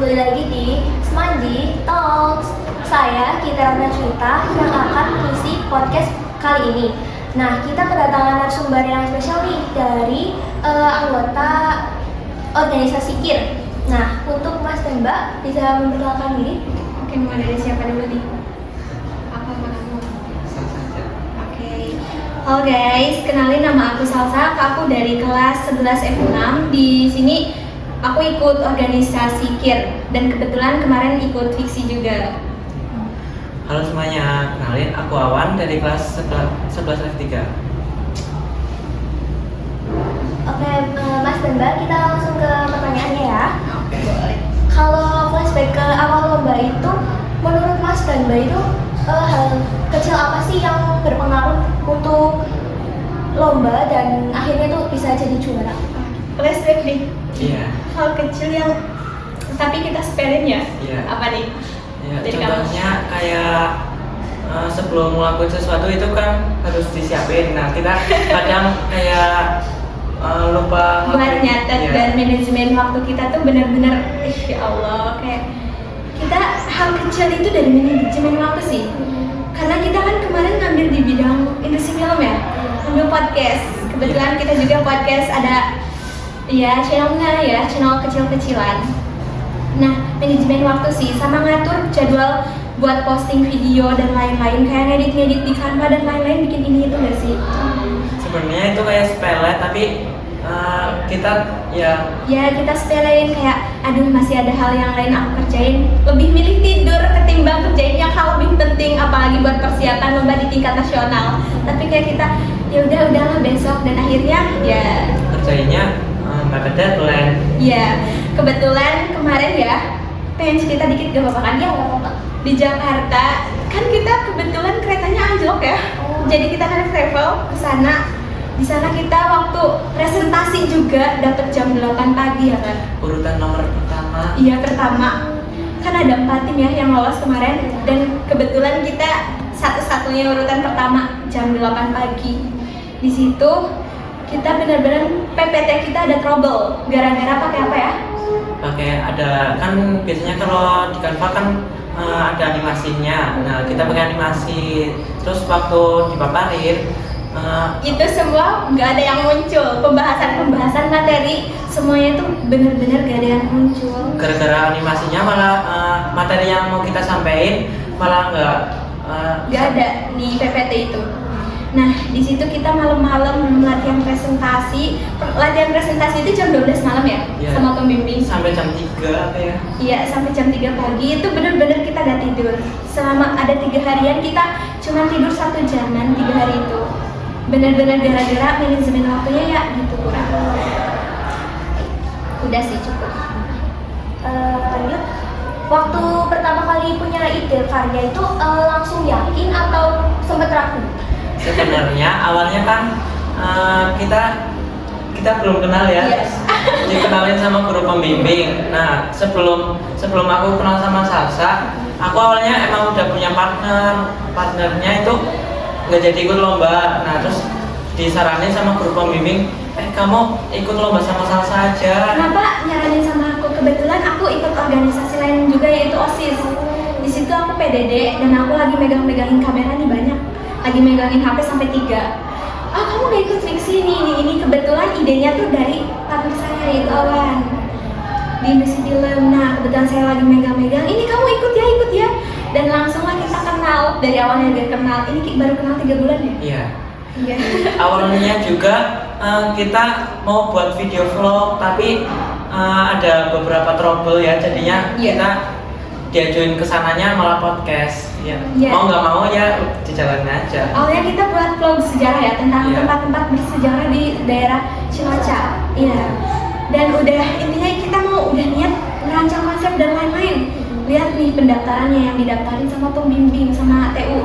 kembali lagi di Semandi Talks. Saya Kita Cerita yang akan mengisi podcast kali ini. Nah, kita kedatangan narasumber yang spesial nih dari anggota organisasi KIR. Nah, untuk Mas dan Mbak bisa memperkenalkan diri? Mungkin mau dari siapa dulu nih? Apa kamu? Oke. Halo guys, kenalin nama aku Salsa. Aku dari kelas 11 F6. Di sini aku ikut organisasi KIR dan kebetulan kemarin ikut fiksi juga. Halo semuanya, kenalin aku Awan dari kelas 11 F3. Oke, Mas dan Mbak, kita langsung ke pertanyaannya ya. Oke, boleh. Kalau flashback ke awal lomba itu, menurut Mas dan Mbak itu hal kecil apa sih yang berpengaruh untuk lomba dan akhirnya tuh bisa jadi juara? Flashback nih. Iya. Hal kecil yang tapi kita sepelin ya? Iya. Apa nih? Ya, Dari contohnya kayak sebelum melakukan sesuatu itu kan harus disiapin. Nah, kita kadang kayak lupa Buat nyatet Iya. dan manajemen waktu kita tuh benar-benar ya Allah, kayak kita hal kecil itu dari manajemen waktu sih. Karena kita kan kemarin ngambil di bidang industri film ya, ngambil podcast. Kebetulan kita juga podcast ada ya channelnya ya, channel kecil-kecilan. Nah, manajemen waktu sih sama ngatur jadwal buat posting video dan lain-lain, kayak ngedit-ngedit di Canva dan lain-lain, bikin ini itu nggak sih? Sebenarnya itu kayak sepele tapi kita Kita sepelein kayak aduh masih ada hal yang lain aku kerjain, lebih milih tidur ketimbang kerjain yang hal lebih penting, apalagi buat persiapan lomba di tingkat nasional. Tapi kayak kita ya udahlah besok, dan akhirnya ya kerjainnya mepet deadline. ya kebetulan kemarin ya, pengen cerita dikit gak apa-apa kan ya? Nggak apa-apa. Di Jakarta kan kita kebetulan keretanya anjlok ya. Jadi kita kan travel ke sana. Di sana kita waktu presentasi juga dapat jam 8 pagi ya kan. Urutan nomor pertama. Iya, pertama. Kan ada 4 tim ya yang lolos kemarin, dan kebetulan kita satu-satunya urutan pertama jam 8 pagi. Di situ kita benar-benar PPT kita ada trouble gara-gara pakai apa ya? Pakai ada kan biasanya kalau di Canva kan ada animasinya. Nah, kita pakai animasi. Terus waktu dipaparin Itu semua nggak ada yang muncul. Pembahasan materi semuanya tuh benar-benar gak ada yang muncul. gara-gara animasinya malah materi yang mau kita sampaikan malah Nggak ada di PPT itu. Nah, di situ kita malam-malam latihan presentasi. Latihan presentasi itu jam 12 malam ya, Iya. sama pembimbing. sampai jam 3 apa ya. Iya, sampai jam 3 pagi itu benar-benar kita gak tidur. Selama ada 3 harian kita cuma tidur 1 jaman 3 hari itu. Benar-benar gara-gara manajemen waktunya ya gitu kurang. Udah sih cukup. Lanjut, waktu pertama kali punya ide karya itu langsung yakin atau sempat ragu? Sebenarnya awalnya kan kita belum kenal ya. Yes. Dikenalin sama guru pembimbing. Nah, sebelum aku kenal sama Salsa, aku awalnya emang udah punya partnernya itu nggak jadi ikut lomba. Nah, terus disaranin sama guru pembimbing, kamu ikut lomba sama Salsa aja. Kenapa nyaranin sama aku? Kebetulan aku ikut organisasi lain juga, yaitu OSIS. Di situ aku PDD dan aku lagi megangin kamera nih banyak. Lagi megangin HP sampai 3. Kamu gak ikut fiksi ini. Kebetulan idenya tuh dari partner saya yaitu Awan di industri film. Nah, kebetulan saya lagi megang-megang. Ini kamu ikut ya. Dan langsunglah kita kenal. Dari awalnya gak kenal. Ini baru kenal 3 bulan ya? Iya. Iya. Awalnya juga kita mau buat video vlog tapi ada beberapa trouble ya, jadinya Iya. kita diajuin kesananya malah podcast ya. Iya. Mau nggak mau ya dijalanin aja. Awalnya kita buat vlog sejarah ya, tentang Iya. tempat-tempat bersejarah di daerah Cilacap. Iya. Dan intinya kita udah niat merancang konsep dan lain-lain. Lihat nih pendaftarannya yang didaftarin sama pembimbing sama TU.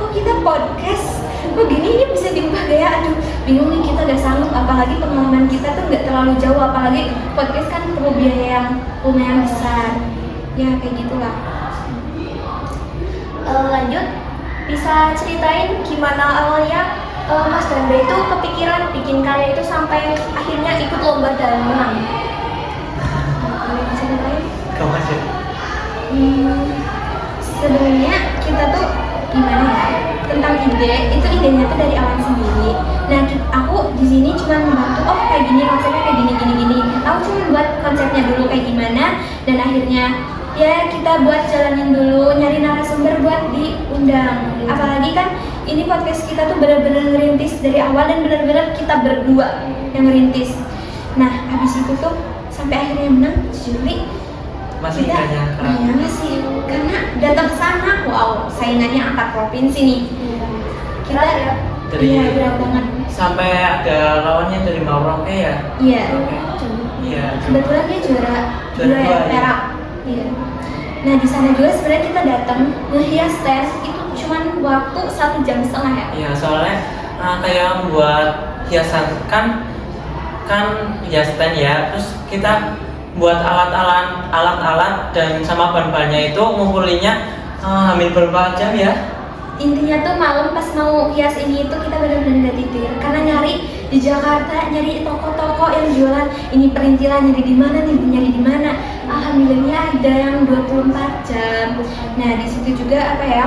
Kok kita podcast? Kok gini ini bisa diubah gaya? Aduh, bingung nih, kita gak sanggup. Apalagi pengalaman kita tuh gak terlalu jauh. Apalagi podcast kan perlu biaya yang lumayan besar. Ya kayak gitulah. Lanjut, bisa ceritain gimana awalnya Mas dan Mbak itu kepikiran bikin karya itu sampai akhirnya ikut lomba dan menang? Boleh diceritain? kamu aja. Sebenarnya kita tuh gimana ya, tentang ide itu idenya tuh dari awal sendiri. Nah aku di sini cuma membantu, oh kayak gini konsepnya, kayak gini. Aku cuma buat konsepnya dulu kayak gimana, dan akhirnya ya kita buat jalanin dulu, nyari narasumber buat diundang. Apalagi kan ini podcast kita tuh benar-benar ngerintis dari awal dan benar-benar kita berdua yang ngerintis. Nah habis itu tuh sampai akhirnya menang juri. Masih Kita masih karena datang ke sana, wow, saingannya antar provinsi nih. Kita Dari- berat banget. sampai ada lawannya dari Maroke ya. Iya. Iya. Kebetulan dia juara Juara dua ya, dua, iya. perak. Iya. Nah di sana juga sebenarnya kita datang ngehias tes itu cuman waktu 1,5 jam ya. Iya, soalnya kayak buat hiasan kan hias stand ya, terus kita buat alat-alat dan sama bahan-bahannya itu ngumpulinnya hampir berapa jam ya? Intinya tuh malam pas mau hias ini itu kita benar-benar nggak tidur karena nyari di Jakarta, nyari toko-toko yang jualan ini perintilan, nyari di mana. Alhamdulillahnya ada yang 24 jam. Nah di situ juga apa ya,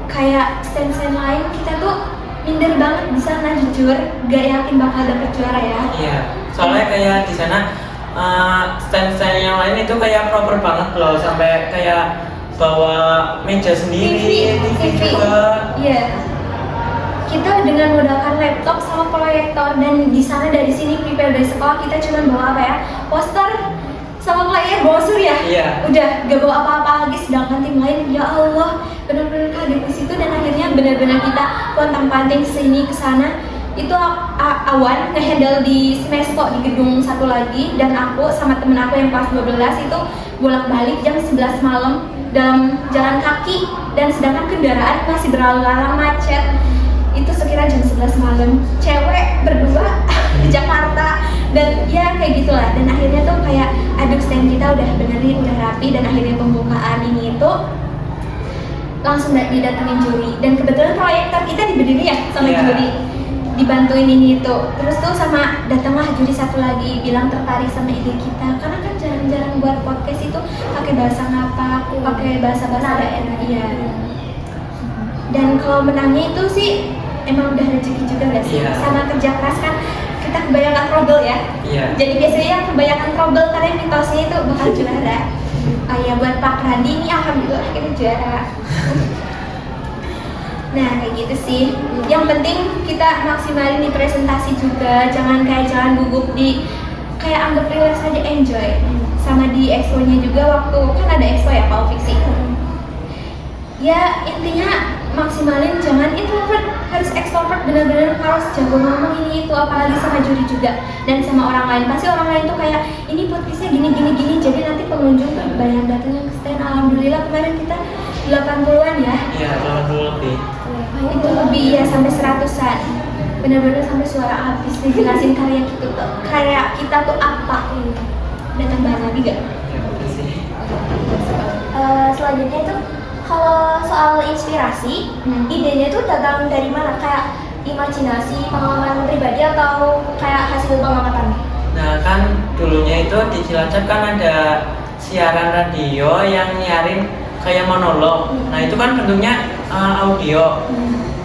kayak stand-stand lain kita tuh minder banget di sana, jujur gak yakin bakal dapet juara ya. Iya, soalnya kayak di sana stand-stand yang lain itu kayak proper banget loh, sampai kayak bawa meja sendiri, TV juga. Iya. Kita dengan menggunakan laptop sama proyektor, dan di sana dari sini prepare dari sekolah kita cuma bawa apa ya, poster sama player, brosur ya. Iya. Udah gak bawa apa-apa lagi, sedangkan tim lain ya Allah benar-benar kaget di situ. Dan akhirnya benar-benar kita pontang-panting sini ke sana. Itu Awan ngehandle di Smesco di gedung satu lagi, dan aku sama temen aku yang kelas 12 itu bolak-balik jam 11 malam dalam jalan kaki, dan sedangkan kendaraan masih berlalu-lalang macet. Itu sekira jam 11 malam, cewek berdua di Jakarta, dan ya kayak gitulah. Dan akhirnya tuh kayak aduh, stand kita udah benerin, udah rapi, dan akhirnya pembukaan ini itu langsung didatengin juri. Dan kebetulan proyektor kita diberdiri ya sama Iya. juri, dibantuin ini itu. Terus tuh sama datanglah juri satu lagi bilang tertarik sama ide kita, karena kan jarang-jarang buat podcast itu pakai bahasa ngapa, pakai bahasa-bahasa daerah. Iya. Dan kalau menangnya itu sih emang udah rezeki juga gak sih? Iya. Sama kerja keras kan, kita kebanyakan trouble ya. Iya. Jadi biasanya yang kebanyakan trouble karena mitosnya itu bakal juara. Oh ya, buat Pak Randi ini alhamdulillah kita juara. Nah kayak gitu sih. Yang penting kita maksimalin di presentasi juga, jangan gugup di, kayak anggap relax aja, enjoy. Sama di expo-nya juga, waktu kan ada expo ya Pak Fiksi. Ya intinya maksimalin, jangan introvert, harus extrovert, benar-benar harus jago ngomong ini itu, apalagi sama juri juga dan sama orang lain. Pasti orang lain tuh kayak ini podcastnya gini, jadi nanti pengunjung tuh banyak datang ke stand. Alhamdulillah kemarin kita 80-an ya. Iya, 80 lebih. Itu lebih ya, sampai 100-an. Benar-benar sampai suara habis dijelasin karya kita tuh apa. Ada tambahan lagi gak? Ya, makasih. Selanjutnya itu kalau soal inspirasi, idenya itu datang dari mana? Kayak imajinasi, pengalaman pribadi, atau kayak hasil pengamatan? Nah kan dulunya itu di Cilacap kan ada siaran radio yang nyiarin kayak monolog. Nah itu kan bentuknya audio.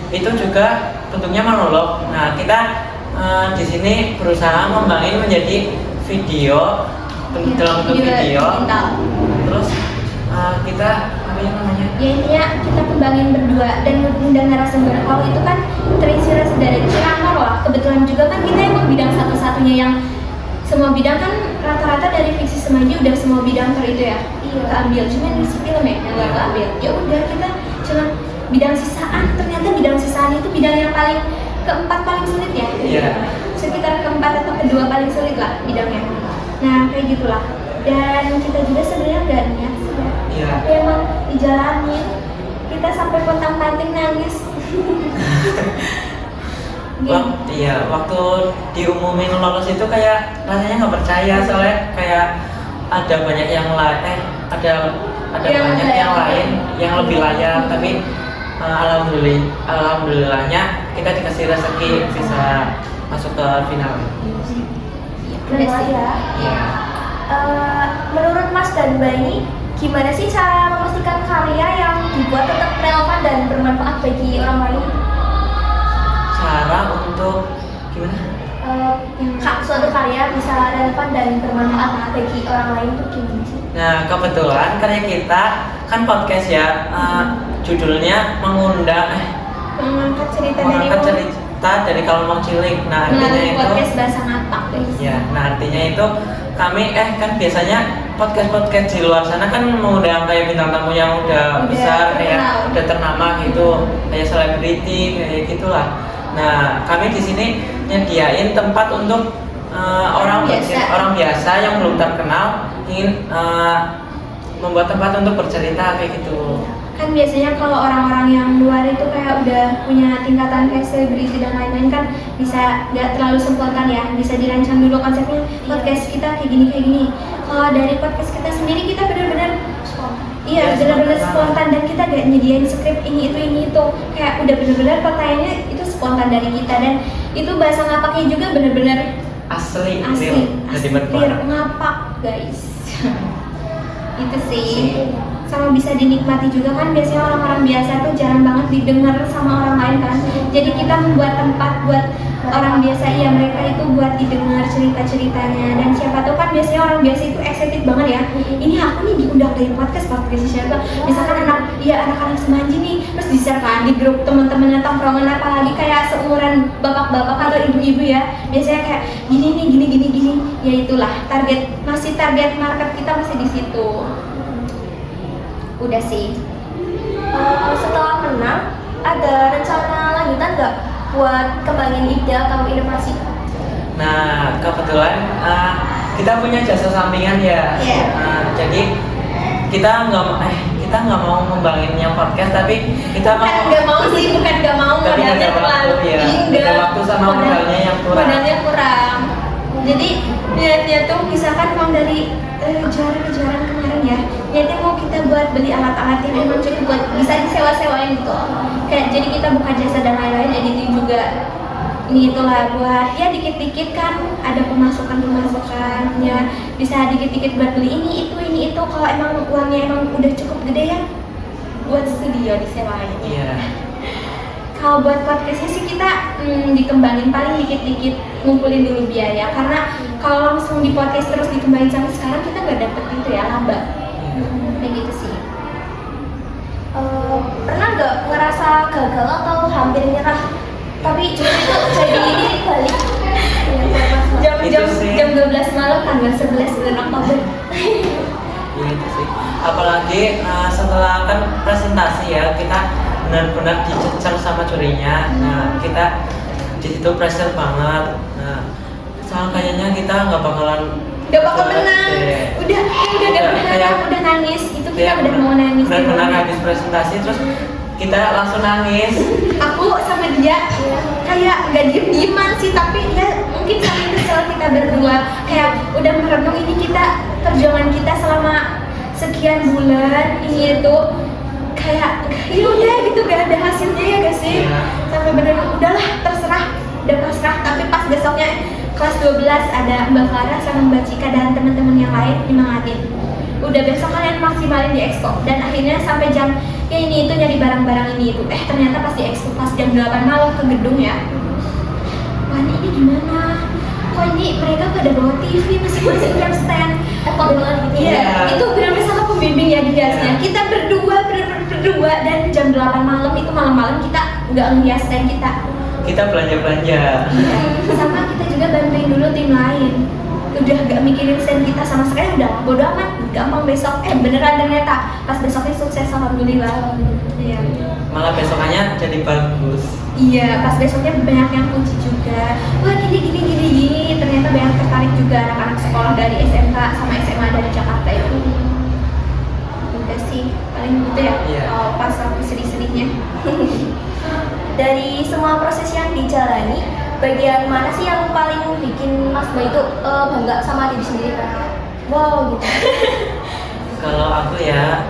Itu juga bentuknya monolog. Nah kita di sini berusaha ngembangin menjadi video, dalam bentuk video. Terus kita apa yang namanya? Ya intinya kita kembangin berdua dan mengundang narasumber. Kalau itu kan terinspirasi dari Cirangan lah. Kebetulan juga kan kita emang bidang satu-satunya yang semua bidang kan rata-rata dari Fiksi Semanggi udah semua bidang itu ya. Iya. Keambil, cuma di film ya yang nggak keambil. Ya udah kita cuma bidang sisaan. Ternyata bidang sisaan itu bidang yang keempat paling sulit ya. Iya. Sekitar keempat atau kedua paling sulit lah bidangnya. Nah kayak gitulah. Dan kita juga sebenarnya nggak niat sih ya. Iya. Tapi emang dijalanin. Kita sampai pontang-panting nangis. Iya, waktu diumumin lolos itu kayak rasanya nggak percaya, soalnya kayak ada banyak yang lain, ada banyak yang lain yang lebih layak, tapi alhamdulillahnya kita dikasih rezeki bisa masuk ke final. Keren banget ya. Iya. Menurut Mas dan Mbak ini, gimana sih cara memastikan karya yang dibuat tetap relevan dan bermanfaat bagi orang lain? Cara untuk gimana? Suatu karya bisa relevan dan bermanfaat bagi orang lain itu gimana sih? Nah, kebetulan karya kita kan podcast ya, judulnya mengangkat Mengangkat cerita dari Kalomong Cilik. Nah, artinya melalui itu podcast Bahasa Ngapak, guys. ya, nah artinya itu kami kan biasanya podcast di luar sana kan mengundang kayak bintang tamu yang udah besar, kayak udah ternama gitu, kayak selebriti kayak gitulah. Nah, kami di sini nyediain tempat untuk orang biasa yang belum terkenal ingin membuat tempat untuk bercerita kayak gitu. Kan biasanya kalau orang-orang yang luar itu kayak udah punya tingkatan kayak selebriti dan lain-lain kan bisa nggak terlalu sempurna ya, bisa dirancang dulu konsepnya podcast kita kayak gini. Kalau dari podcast kita sendiri kita benar-benar benar-benar spontan dan kita gak nyediain skrip ini itu kayak udah benar-benar pertanyaannya itu spontan dari kita, dan itu bahasa ngapaknya juga benar-benar asli real ngapak, guys. Itu sih. Sama bisa dinikmati juga kan, biasanya orang-orang biasa tuh jarang banget didengar sama orang lain kan. Jadi kita membuat tempat buat orang biasa, mereka itu buat didengar cerita-ceritanya. Dan siapa tahu kan biasanya orang biasa itu excited banget ya. Ini aku nih diundang dari podcast siapa? Misalkan anak-anak Semanji nih, terus di-share kan di grup teman-teman tongkrongan, apalagi kayak seumuran bapak-bapak atau ibu-ibu ya. Biasanya kayak gini. Ya itulah target market kita masih di situ. Udah sih. Setelah menang, ada rencana lanjutan nggak buat kembangin ide atau inovasi? Nah, kebetulan kita punya jasa sampingan ya. Jadi kita nggak mau membangunnya podcast, tapi kita bukan nggak mau modalnya terlalu tinggi. Ada waktu sama modalnya yang kurang. Jadi niatnya tuh misalkan uang dari kejuaraan kemarin ya, niatnya mau kita buat beli alat-alat yang emang cukup buat bisa disewa-sewain gitu. Kayak jadi kita buka jasa dan lain-lain, editing juga. Ini itulah buat ya dikit-dikit kan ada pemasukannya, bisa dikit-dikit buat beli ini itu. Kalau emang uangnya emang udah cukup gede ya buat studio disewain. Iya. Kalau buat podcastnya sih kita dikembangin paling dikit-dikit, ngumpulin dulu biaya, karena kalau langsung di podcast terus dikembangin sampai sekarang kita nggak dapet itu ya, laba. Kayak gitu sih. Pernah nggak ngerasa gagal atau hampir nyerah, tapi justru itu jadi ini balik? Jam 12 malam tanggal 11 bulan Oktober. Gitu sih. Apalagi setelah kan presentasi ya, kita benar-benar dicecer sama jurinya. Nah, kita di situ pressure banget. Nah, soal kayaknya kita nggak bakal menang. Udah gak berharap, udah nangis. Itu kita udah mau nangis. Benar-benar habis presentasi terus kita langsung nangis. Aku sama dia kayak gak diem-dieman sih, tapi ya mungkin saling kesel kita berdua. Kayak udah merenung ini perjuangan kita selama sekian bulan ini itu kayak ya udah gitu, gak ada hasilnya ya gak sih? Sampai bener-bener udahlah udah pasrah. Tapi pas besoknya kelas 12 ada Mbak Farah sama Mbak Cika dan teman-teman yang lain nyemangatin. Udah besok kalian maksimalin di expo, dan akhirnya sampai jam ini itu nyari barang-barang ini itu. Ternyata pas di expo pas jam 8 malam ke gedung ya. Wah ini gimana? Kok ini mereka pada bawa TV masing-masing jam stand? Apa banget gitu ya? Itu benar-benar sama pembimbing ya dihiasnya. Kita berdua dan jam 8 malam itu malam-malam kita nggak ngehias stand kita belanja. Sama kita juga bantuin dulu tim lain. Udah gak mikirin stand kita sama sekali, udah bodo amat, gampang besok. Beneran ternyata pas besoknya sukses, alhamdulillah. Iya. Malah besokannya jadi bagus. Iya, pas besoknya banyak yang kunci juga. Wah gini. Ternyata banyak tertarik juga anak-anak sekolah dari SMK sama SMA dari Jakarta itu. Udah sih, paling gitu ya. Pas aku sedih-sedihnya. Dari semua proses yang dijalani, bagian mana sih yang paling bikin Mas Boy itu bangga sama diri sendiri? Wow gitu. Kalau aku ya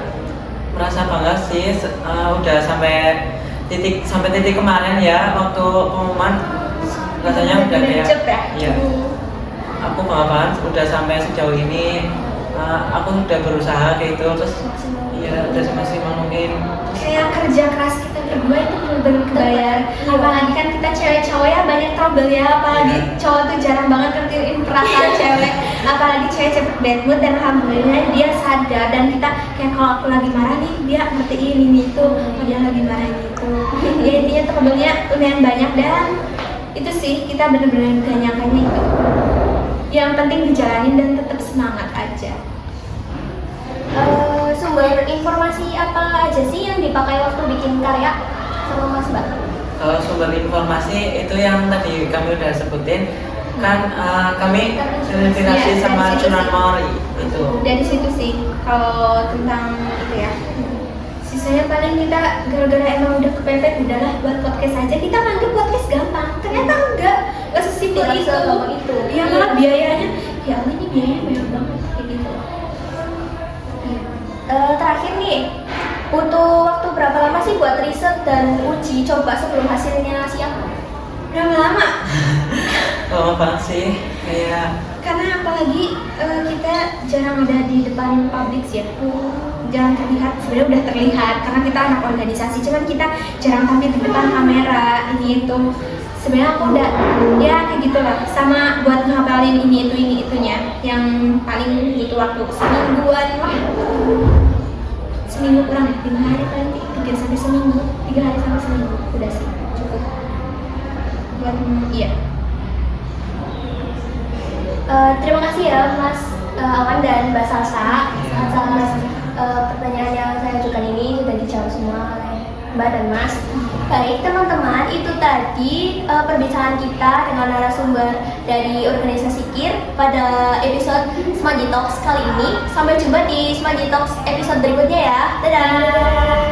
merasa bangga sih, udah sampai titik kemarin ya, waktu pengumuman rasanya udah kayak ya? Iya. aku bangga banget udah sampai sejauh ini. Aku udah berusaha kayak gitu, terus iya udah semaksimal mungkin. Kayak kerja keras kita berdua itu benar-benar kebayar. Iya. Apalagi kan kita cewek-cowok ya banyak trouble ya, apalagi cowok tuh jarang banget ngertiin perasaan cewek. Apalagi cewek cepet bad mood dan alhamdulillah dia sadar, dan kita kayak kalau aku lagi marah nih dia ngertiin ini itu, kalau dia lagi marah ini itu. Ya intinya trouble-nya lumayan banyak, dan itu sih kita benar-benar gak nyangkanya itu. Yang penting dijalanin dan tetap semangat aja. Sumber informasi apa aja sih yang dipakai waktu bikin karya sama Mas Mbak? Kalau sumber informasi itu yang tadi kami udah sebutin kan, kami terinspirasi Iya, sama dari situ Cunan sih. Mori itu. Dari situ sih kalau tentang itu ya. Sisanya paling kita gara-gara emang udah kepepet, udahlah buat podcast aja. Kita nganggep podcast gampang, ternyata enggak sesimpel Tidak itu. segampang itu. Iya, malah biayanya, ya Allah ini biayanya banyak banget kayak gitu. Terakhir nih, butuh waktu berapa lama sih buat riset dan uji coba sebelum hasilnya siap? Berapa lama? Lama banget sih, kayak Karena apalagi kita jarang ada di depan publik sih ya. Jarang terlihat, sebenarnya udah terlihat karena kita anak organisasi, cuman kita jarang tampil di depan kamera ini itu. Sebenarnya aku udah ya kayak gitu lah, sama buat ngapalin ini itunya yang paling butuh waktu semingguan lah. Seminggu kurang ya, 5 hari paling 3 sampai seminggu, 3 hari sampai seminggu udah sih cukup. Buat iya. Terima kasih ya Mas Awan dan Mbak Salsa atas pertanyaan yang saya ajukan ini sudah dijawab semua oleh Mbak dan Mas. Baik teman-teman, itu tadi perbincangan kita dengan narasumber dari organisasi KIR pada episode Smaji Talks kali ini. Sampai jumpa di Smaji Talks episode berikutnya ya. Dadah!